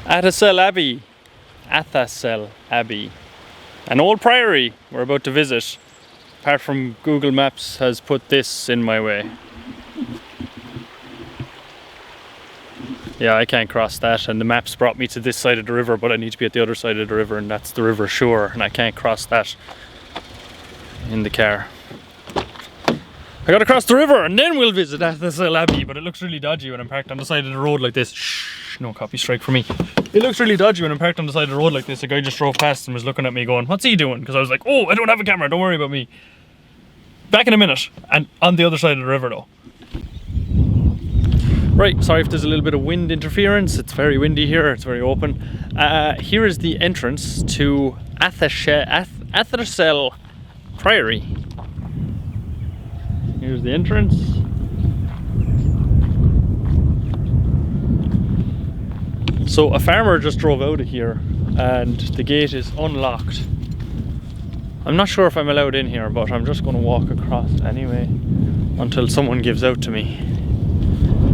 Athassel Abbey. Athassel Abbey. An old priory we're about to visit. Apart from Google Maps has put this in my way. Yeah, I can't cross that, and the maps brought me to this side of the river, but I need to be at the other side of the river, and that's the river shore, and I can't cross that in the car. I gotta cross the river and then we'll visit Athassel Abbey, but it looks really dodgy when I'm parked on the side of the road like this. Shh, no copy strike for me. It looks really dodgy when I'm parked on the side of the road like this. A guy just drove past and was looking at me going, what's he doing? Because I was like, oh, I don't have a camera, don't worry about me. Back in a minute, and on the other side of the river though. Right, sorry if there's a little bit of wind interference. It's very windy here, it's very open. Here is the entrance to Athassel Priory. Here's the entrance. So a farmer just drove out of here and the gate is unlocked. I'm not sure if I'm allowed in here, but I'm just going to walk across anyway until someone gives out to me.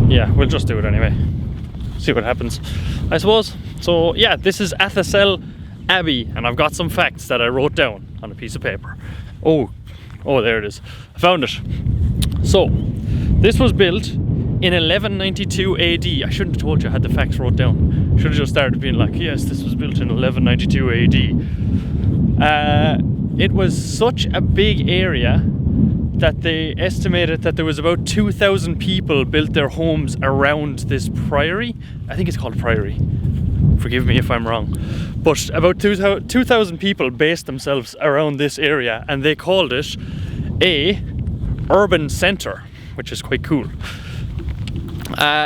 Yeah, we'll just do it anyway. See what happens, I suppose. So yeah, this is Athassel Abbey, and I've got some facts that I wrote down on a piece of paper. Oh, there it is. I found it. So, this was built in 1192 AD. I shouldn't have told you I had the facts wrote down. Should have just started being like, yes, this was built in 1192 AD. It was such a big area that they estimated that there was about 2,000 people built their homes around this priory. I think it's called priory. Forgive me if I'm wrong. But about 2,000 people based themselves around this area, and they called it a urban centre, which is quite cool.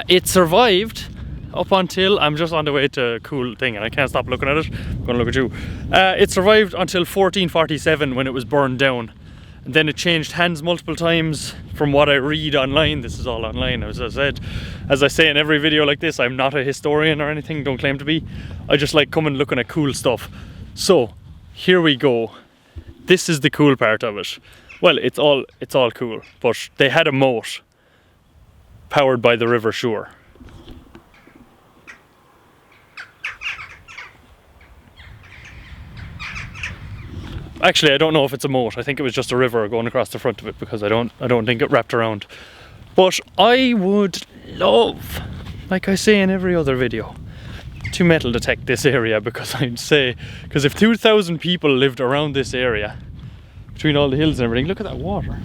It survived up until, I'm just on the way to a cool thing and I can't stop looking at it. I'm going to look at you. It survived until 1447 when it was burned down. And then it changed hands multiple times from what I read online. This is all online, as I said. As I say in every video like this, I'm not a historian or anything, don't claim to be. I just like coming looking at cool stuff. So, here we go. This is the cool part of it. Well, it's all cool, but they had a moat powered by the river shore. Actually, I don't know if it's a moat. I think it was just a river going across the front of it, because I don't think it wrapped around. But I would love, like I say in every other video, to metal detect this area, because if 2,000 people lived around this area, between all the hills and everything, look at that water.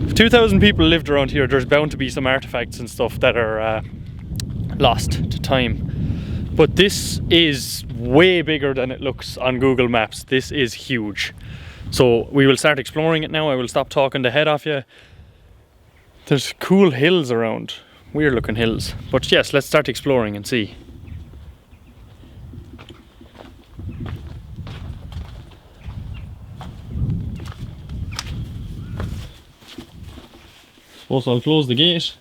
If 2,000 people lived around here, there's bound to be some artifacts and stuff that are lost to time. But this is way bigger than it looks on Google Maps. This is huge. So we will start exploring it now. I will stop talking the head off you. There's cool hills around, weird looking hills. But yes, let's start exploring and see. Suppose I'll close the gate.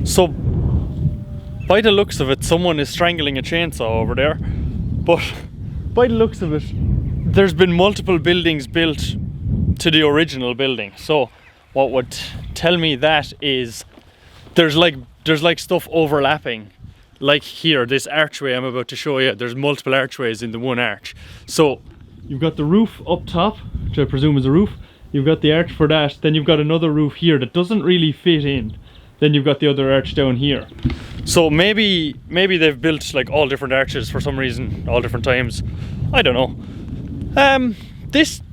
So, by the looks of it, someone is strangling a chainsaw over there. But by the looks of it, there's been multiple buildings built to the original building. So what would tell me that is there's like stuff overlapping. Like here, this archway I'm about to show you, there's multiple archways in the one arch. So you've got the roof up top, which I presume is a roof. You've got the arch for that, then you've got another roof here that doesn't really fit in. Then you've got the other arch down here. So maybe they've built like all different arches for some reason, all different times. I don't know.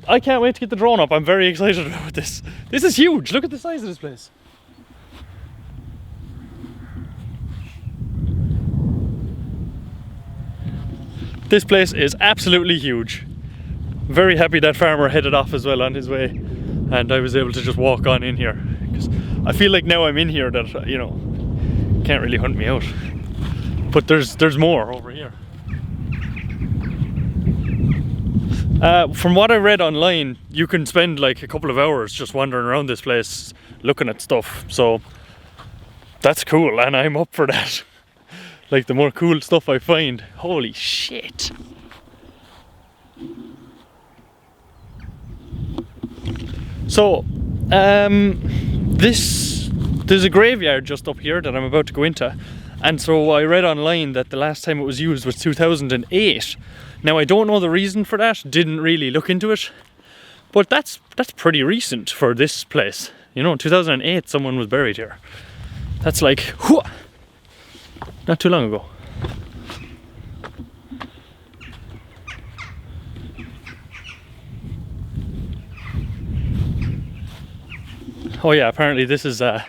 I can't wait to get the drone up. I'm very excited about this. This is huge. Look at the size of this place. This place is absolutely huge. Very happy that farmer headed off as well on his way, and I was able to just walk on in here, because I feel like now I'm in here that, you know, can't really hunt me out. But there's more over here. From what I read online, you can spend like a couple of hours just wandering around this place looking at stuff, so that's cool and I'm up for that. Like the more cool stuff I find. Holy shit. So there's a graveyard just up here that I'm about to go into, and so I read online that the last time it was used was 2008. Now I don't know the reason for that, didn't really look into it, but that's pretty recent for this place. You know, 2008 someone was buried here. That's like, whoo, not too long ago. Oh yeah, apparently this is a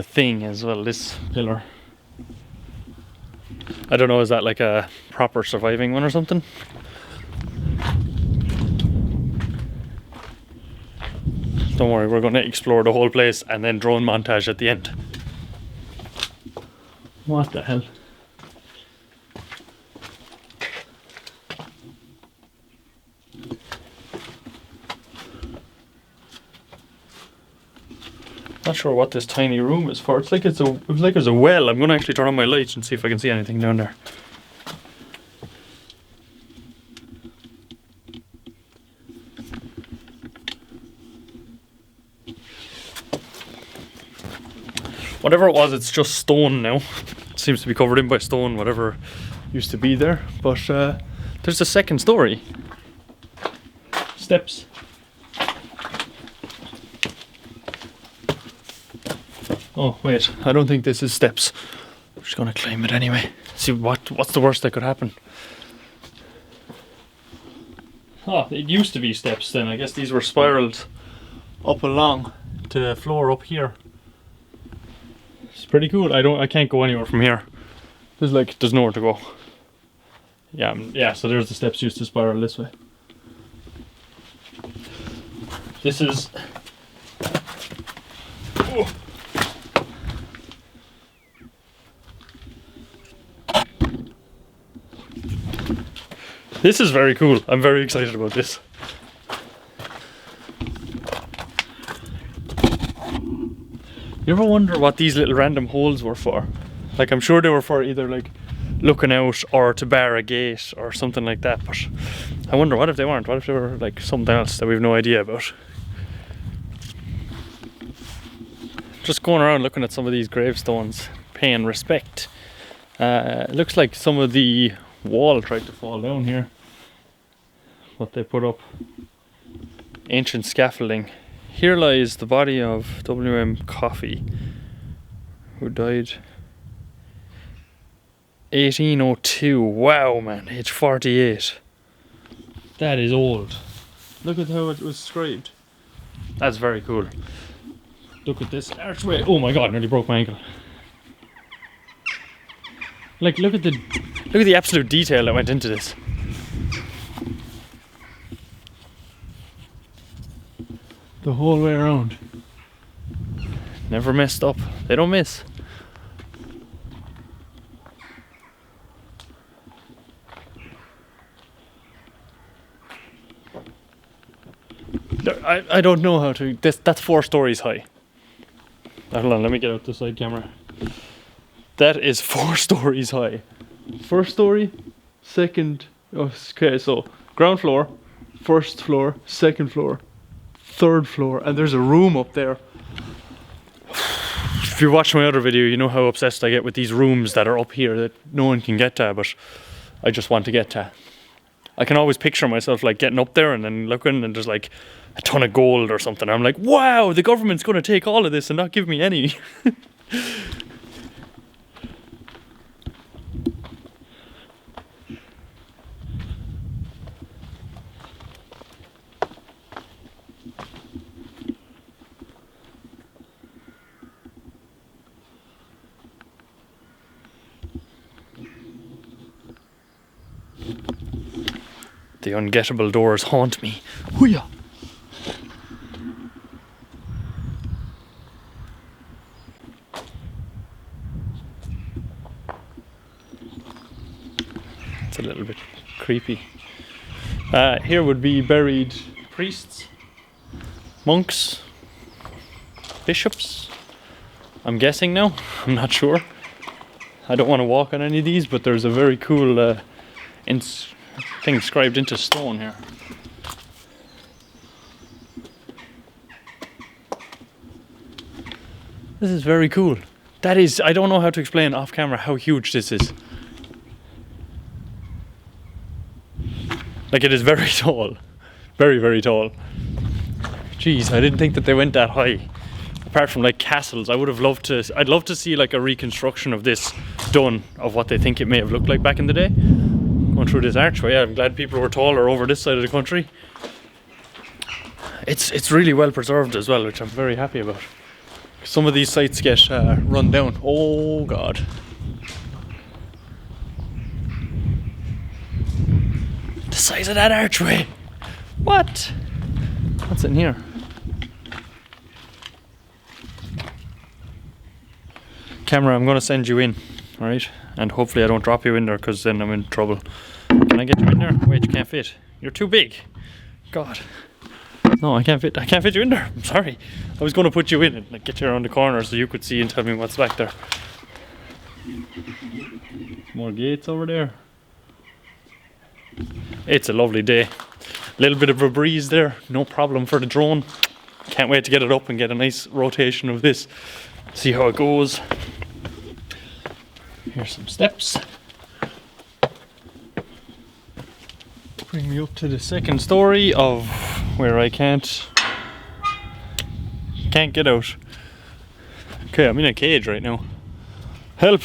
thing as well, this pillar. I don't know, is that like a proper surviving one or something? Don't worry, we're going to explore the whole place and then drone montage at the end. What the hell? Not sure what this tiny room is for. It's like it's a well. I'm gonna actually turn on my lights and see if I can see anything down there. Whatever it was, it's just stone now. It seems to be covered in by stone, whatever used to be there. But there's a second story. Steps. Oh wait, I don't think this is steps. I'm just gonna climb it anyway. See what's the worst that could happen. Oh, it used to be steps then. I guess these were spiraled up along to the floor up here. It's pretty cool. I can't go anywhere from here. There's nowhere to go. Yeah, so there's the steps used to spiral this way. This is This is very cool. I'm very excited about this. You ever wonder what these little random holes were for? Like, I'm sure they were for either like looking out or to bar a gate or something like that, but I wonder what if they weren't? What if they were like something else that we've no idea about? Just going around looking at some of these gravestones, paying respect. It looks like some of the wall tried to fall down here. What they put up. Ancient scaffolding. Here lies the body of W.M. Coffey, who died 1802. Wow, man, age 48. That is old. Look at how it was scribed. That's very cool. Look at this archway. Oh my god, nearly broke my ankle. Like, look at the absolute detail that went into this. The whole way around. Never messed up. They don't miss. I don't know how to. That's 4 stories high. Hold on, let me get out the side camera. That is 4 stories high. First story, second. Okay, so ground floor, first floor, second floor, third floor, and there's a room up there. If you watch my other video, you know how obsessed I get with these rooms that are up here that no one can get to, but I just want to get to. I can always picture myself like getting up there and then looking and there's like a ton of gold or something. I'm like, wow, the government's going to take all of this and not give me any. The ungettable doors haunt me. Hoo-yah! It's a little bit creepy. Here would be buried priests, monks, bishops, I'm guessing now. I'm not sure. I don't want to walk on any of these, but there's a very cool thing inscribed into stone here. This is very cool. That is, I don't know how to explain off camera how huge this is. Like, it is very tall. Very, very tall. Jeez, I didn't think that they went that high. Apart from like castles, I'd love to see like a reconstruction of this done, of what they think it may have looked like back in the day. Going through this archway, I'm glad people were taller over this side of the country. It's really well preserved as well, which I'm very happy about. Some of these sites get run down. Oh god. The size of that archway! What? What's in here? Camera, I'm going to send you in, alright? And hopefully I don't drop you in there, because then I'm in trouble. Can I get you in there? Wait, you can't fit. You're too big. God. No, I can't fit you in there. I'm sorry. I was going to put you in and like, get you around the corner so you could see and tell me what's back there. More gates over there. It's a lovely day. A little bit of a breeze there. No problem for the drone. Can't wait to get it up and get a nice rotation of this. See how it goes. Here's some steps. Bring me up to the second story of where I can't get out. Okay, I'm in a cage right now. Help!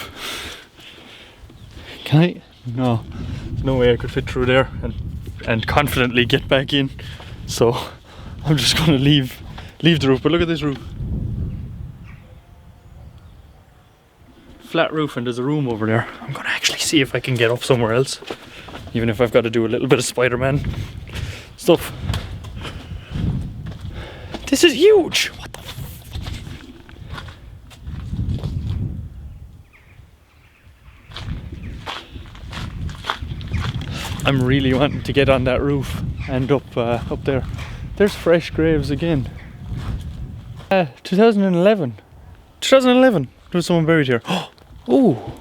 Can I? No. There's no way I could fit through there and confidently get back in. So I'm just gonna leave the roof. But look at this roof. Flat roof, and there's a room over there. I'm gonna actually see if I can get up somewhere else, even if I've got to do a little bit of Spider-Man stuff. This is huge! What the I'm really wanting to get on that roof and up there. There's fresh graves again. 2011. 2011. There was someone buried here. Oh!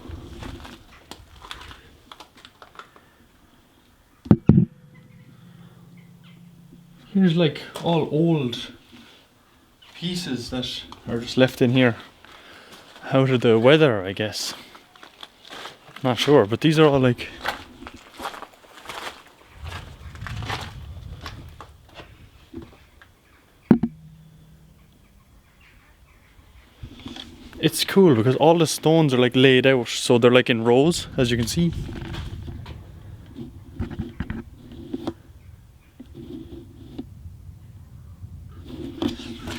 Here's like all old pieces that are just left in here. Out of the weather, I guess. Not sure, but these are all like... It's cool because all the stones are like laid out, so they're like in rows, as you can see.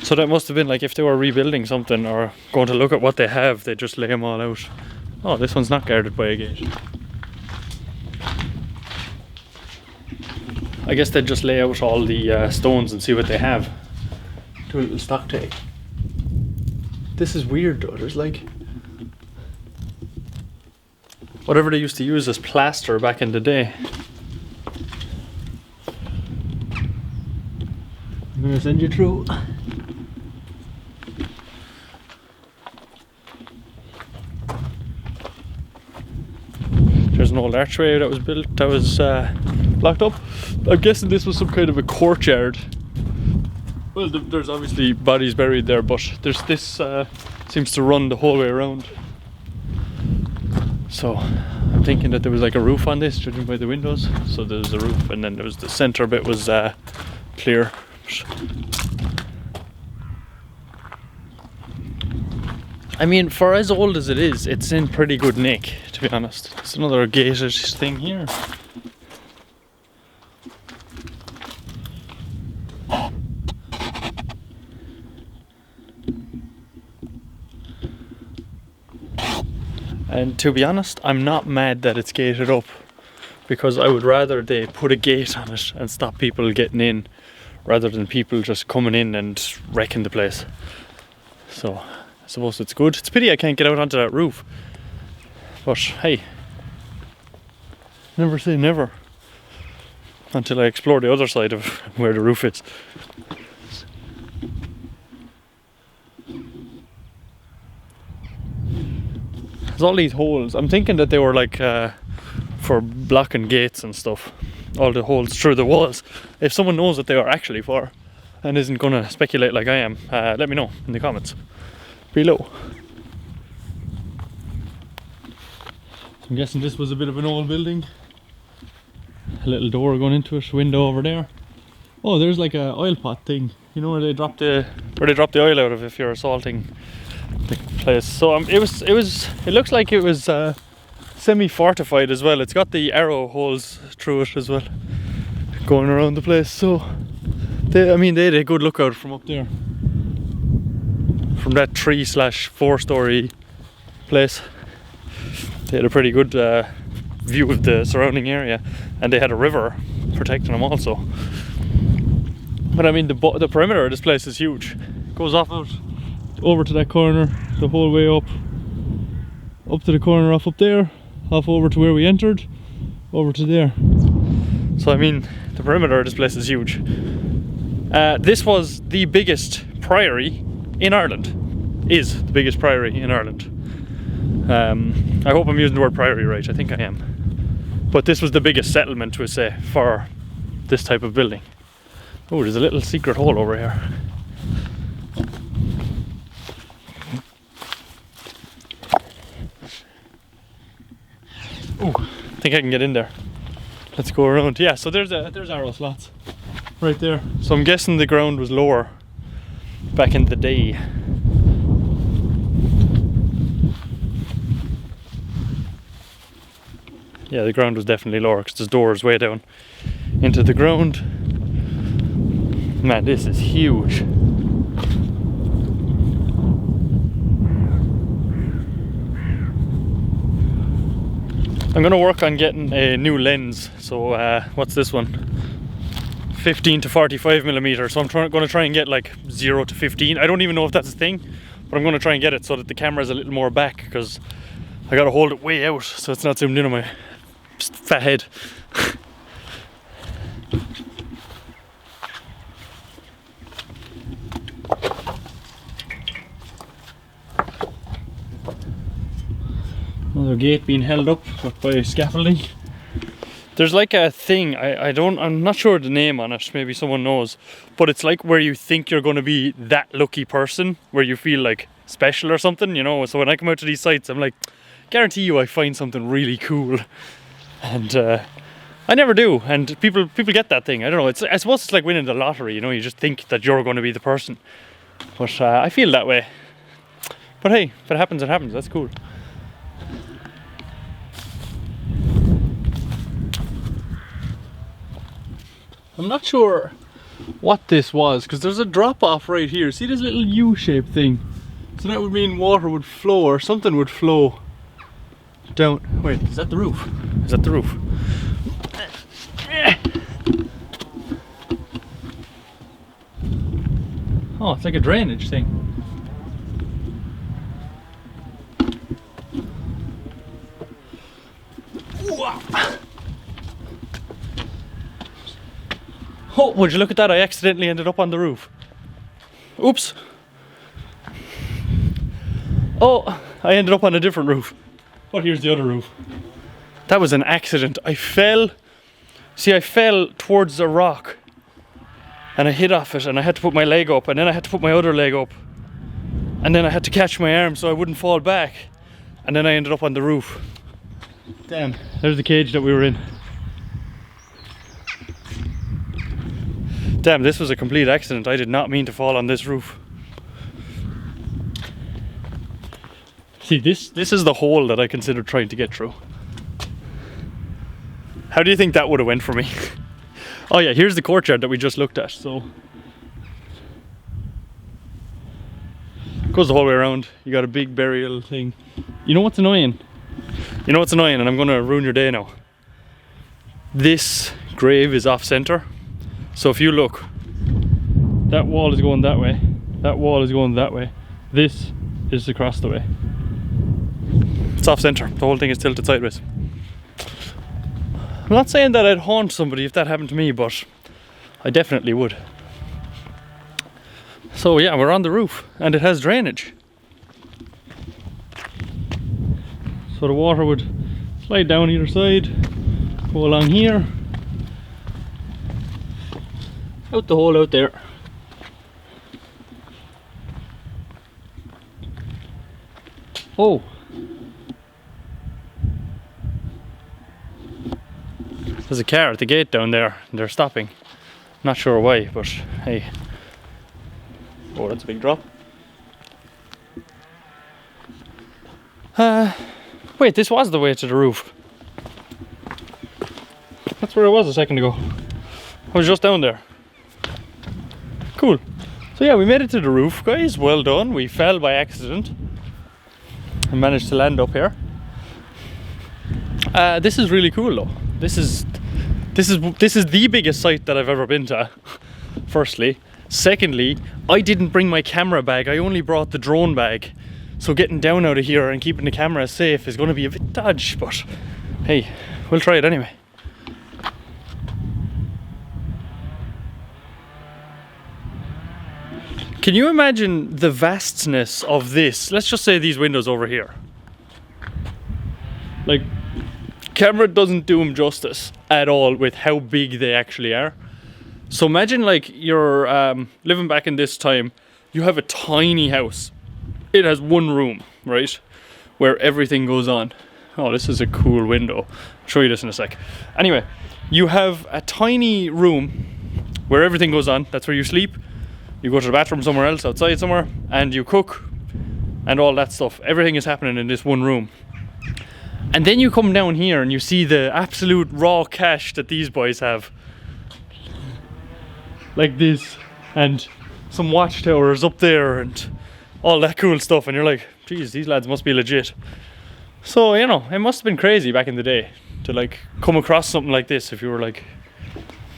So that must have been like if they were rebuilding something or going to look at what they have, they just lay them all out. Oh, this one's not guarded by a gate. I guess they'd just lay out all the stones and see what they have. Do a little stock take. This is weird though, there's like... whatever they used to use as plaster back in the day. I'm gonna send you through. There's an old archway that was built, that was blocked up. I'm guessing this was some kind of a courtyard. Well, there's obviously bodies buried there, but there's this seems to run the whole way around. So I'm thinking that there was like a roof on this, judging by the windows. So there's a roof, and then there was the center bit was clear. I mean, for as old as it is, it's in pretty good nick, to be honest. It's another gated thing here. And to be honest, I'm not mad that it's gated up, because I would rather they put a gate on it and stop people getting in, rather than people just coming in and wrecking the place. So I suppose it's good. It's a pity I can't get out onto that roof, but hey, never say never. until I explore the other side of where the roof is. There's all these holes. I'm thinking that they were like for blocking gates and stuff. All the holes through the walls. If someone knows what they are actually for and isn't gonna speculate like I am, let me know in the comments below. I'm guessing this was a bit of an old building. A little door going into it, window over there. Oh, there's like a oil pot thing. You know where they drop the oil out of if you're salting the place. So it looks like it was semi-fortified as well. It's got the arrow holes through it as well, going around the place. So they had a good lookout from up there, from that 3/4 story place. They had a pretty good view of the surrounding area, and they had a river protecting them also. But I mean, the perimeter of this place is huge. It goes off out over to that corner, the whole way up to the corner, off up there, off over to where we entered, over to there. So I mean, the perimeter of this place is huge. This was the biggest priory in Ireland. Is the biggest priory in Ireland. I hope I'm using the word priory right. I think I am. But this was the biggest settlement, we say, for this type of building. Oh, there's a little secret hole over here. Oh, I think I can get in there. Let's go around. Yeah, so there's arrow slots right there. So I'm guessing the ground was lower back in the day. Yeah, the ground was definitely lower because there's doors way down into the ground. Man, this is huge. I'm gonna work on getting a new lens. So what's this one? 15 to 45 millimeter. So I'm gonna try and get like 0 to 15. I don't even know if that's a thing, but I'm gonna try and get it so that the camera's a little more back, because I gotta hold it way out so it's not zoomed in on my fat head. Another gate being held up by scaffolding. There's like a thing, I'm not sure the name on it, maybe someone knows, but it's like where you think you're going to be that lucky person, where you feel like special or something, you know. So when I come out to these sites, I'm like, guarantee you I find something really cool, and I never do. And people get that thing. I don't know, I suppose it's like winning the lottery, you know. You just think that you're going to be the person, but I feel that way. But hey, if it happens, it happens. That's cool. I'm not sure what this was, because there's a drop off right here. See this little U-shaped thing? So that would mean water would flow, or something would flow down. Wait, is that the roof? Is that the roof? Oh, it's like a drainage thing. Oh, would you look at that? I accidentally ended up on the roof. Oops. Oh, I ended up on a different roof. But here's the other roof. That was an accident. I fell. See, I fell towards a rock and I hit off it, and I had to put my leg up, and then I had to put my other leg up, and then I had to catch my arm so I wouldn't fall back, and then I ended up on the roof. Damn, there's the cage that we were in. Damn, this was a complete accident. I did not mean to fall on this roof. See, this is the hole that I considered trying to get through. How do you think that would have went for me? Oh yeah, here's the courtyard that we just looked at. So it goes the whole way around. You got a big burial thing. You know what's annoying? You know what's annoying, and I'm gonna ruin your day now. This grave is off center. So if you look, that wall is going that way, that wall is going that way, this is across the way. It's off center, the whole thing is tilted sideways. I'm not saying that I'd haunt somebody if that happened to me, but I definitely would. So yeah, we're on the roof and it has drainage. So the water would slide down either side, go along here, out the hole out there. Oh! There's a car at the gate down there and they're stopping. Not sure why, but hey. Oh, that's a big drop. Wait, this was the way to the roof. That's where I was a second ago. I was just down there. Cool. So yeah, we made it to the roof, guys. Well done. We fell by accident and managed to land up here. This is really cool though. This is the biggest site that I've ever been to. Firstly. Secondly, I didn't bring my camera bag. I only brought the drone bag. So getting down out of here and keeping the camera safe is going to be a bit dodgy, but hey, we'll try it anyway. Can you imagine the vastness of this? Let's just say these windows over here. Like, camera doesn't do them justice at all with how big they actually are. So imagine like you're living back in this time, you have a tiny house. It has one room, right? Where everything goes on. Oh, this is a cool window. I'll show you this in a sec. Anyway, you have a tiny room where everything goes on. That's where you sleep. You go to the bathroom somewhere else, outside somewhere, and you cook and all that stuff. Everything is happening in this one room. And then you come down here and you see the absolute raw cash that these boys have. Like this, and some watchtowers up there and all that cool stuff, and you're like, geez, these lads must be legit. So, you know, it must have been crazy back in the day to like come across something like this if you were like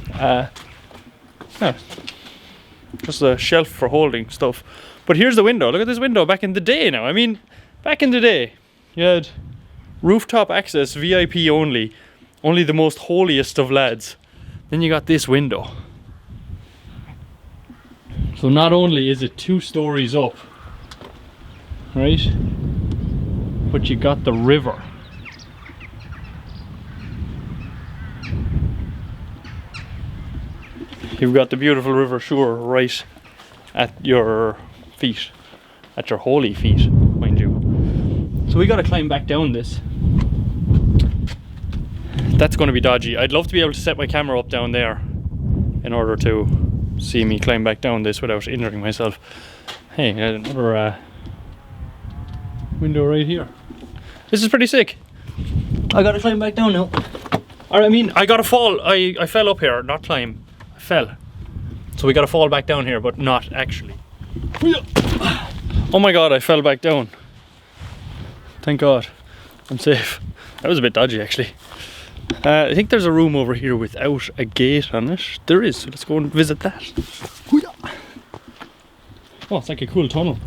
yeah, just a shelf for holding stuff. But here's the window. Look at this window back in the day now. I mean, back in the day you had rooftop access, VIP only the most holiest of lads. Then you got this window. So not only is it 2 stories up, right, but you got the river. You've got the beautiful River Suir right at your feet, at your holy feet, mind you. So we gotta climb back down this. That's gonna be dodgy. I'd love to be able to set my camera up down there in order to see me climb back down this without injuring myself. Hey, another window right here. This is pretty sick. I gotta climb back down now. Or I mean, I gotta fall. I fell up here, not climb. I fell. So we gotta fall back down here, but not actually. Oh my god, I fell back down. Thank god. I'm safe. That was a bit dodgy actually. I think there's a room over here without a gate on it. There is, so let's go and visit that. Oh, it's like a cool tunnel.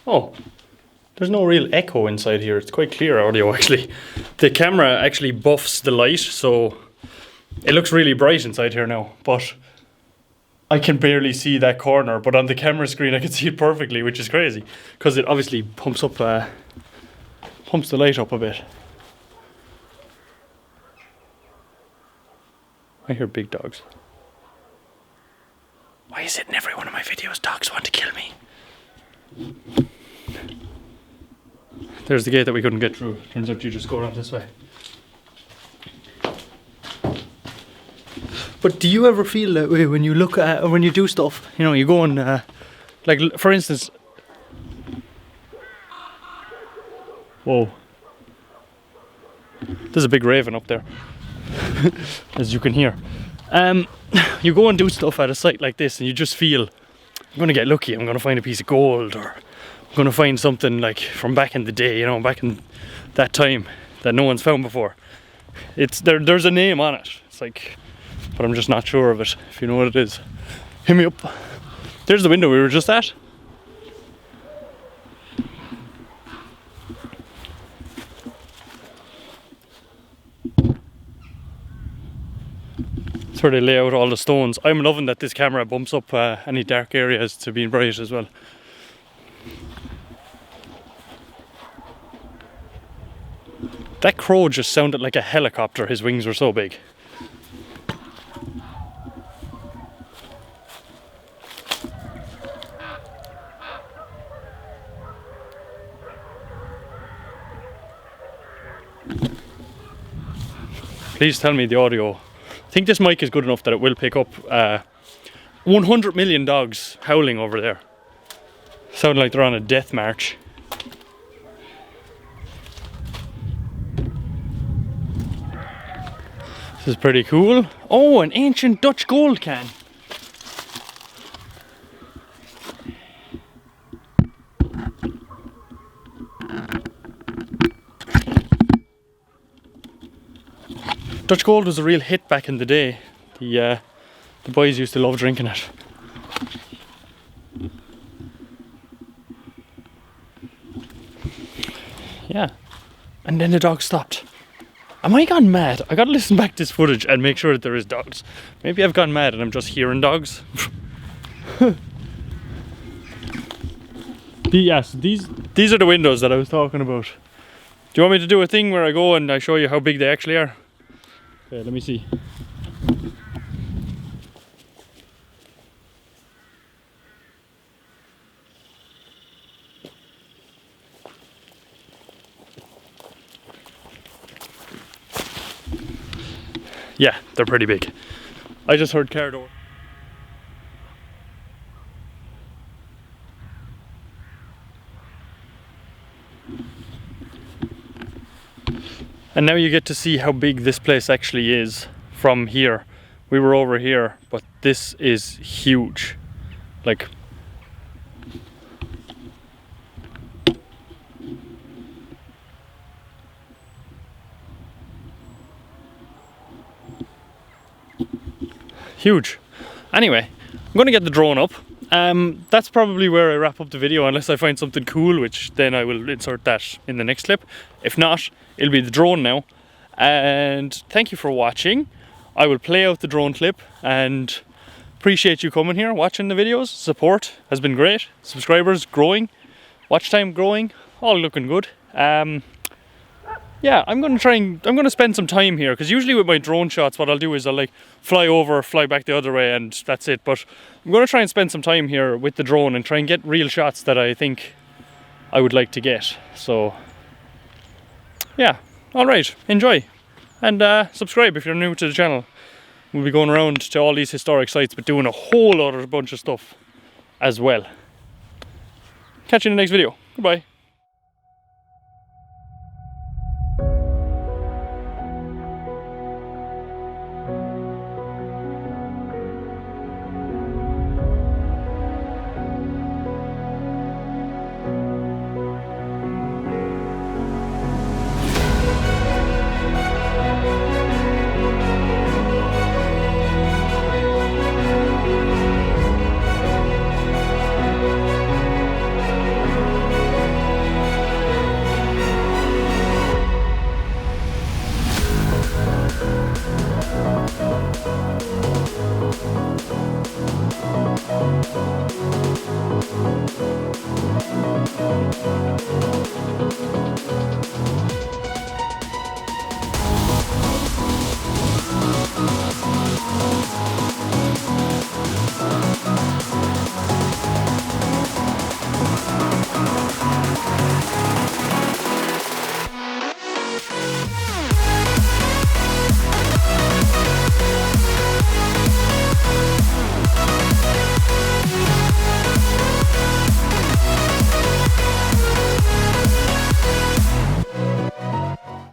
Oh, there's no real echo inside here. It's quite clear audio actually. The camera actually buffs the light, so it looks really bright inside here now, but I can barely see that corner, but on the camera screen I can see it perfectly, which is crazy because it obviously pumps the light up a bit. I hear big dogs. Why is it in every one of my videos dogs want to kill me? There's the gate that we couldn't get through. Turns out you just go around this way. But do you ever feel that way when you look at, or when you do stuff? You know, you go and, like, for instance... Whoa. There's a big raven up there, as you can hear. You go and do stuff at a site like this and you just feel, I'm going to get lucky, I'm going to find a piece of gold, or I'm going to find something like from back in the day, you know, back in that time that no one's found before. It's there's a name on it. It's like, but I'm just not sure of it. If you know what it is, hit me up. There's the window we were just at. It's where they lay out all the stones. I'm loving that this camera bumps up any dark areas to being bright as well. That crow just sounded like a helicopter, his wings were so big. Please tell me the audio. I think this mic is good enough that it will pick up 100 million dogs howling over there. Sound like they're on a death march. This is pretty cool. Oh, an ancient Dutch gold can. Dutch gold was a real hit back in the day. The boys used to love drinking it. Yeah. And then the dog stopped. Am I gone mad? I gotta listen back to this footage and make sure that there is dogs. Maybe I've gone mad and I'm just hearing dogs. Yes, these are the windows that I was talking about. Do you want me to do a thing where I go and I show you how big they actually are? Okay, let me see. Yeah, they're pretty big. I just heard car door. And now you get to see how big this place actually is from here. We were over here, but this is huge. Like, huge. Anyway, I'm gonna get the drone up. That's probably where I wrap up the video, unless I find something cool, which then I will insert that in the next clip. If not, it'll be the drone now. And thank you for watching. I will play out the drone clip and appreciate you coming here, watching the videos. Support has been great. Subscribers growing, watch time growing, all looking good. Yeah, I'm gonna spend some time here, because usually with my drone shots what I'll do is I'll like fly over, fly back the other way, and that's it. But I'm gonna try and spend some time here with the drone and try and get real shots that I think I would like to get. So yeah, alright, enjoy. And subscribe if you're new to the channel. We'll be going around to all these historic sites, but doing a whole other bunch of stuff as well. Catch you in the next video. Goodbye.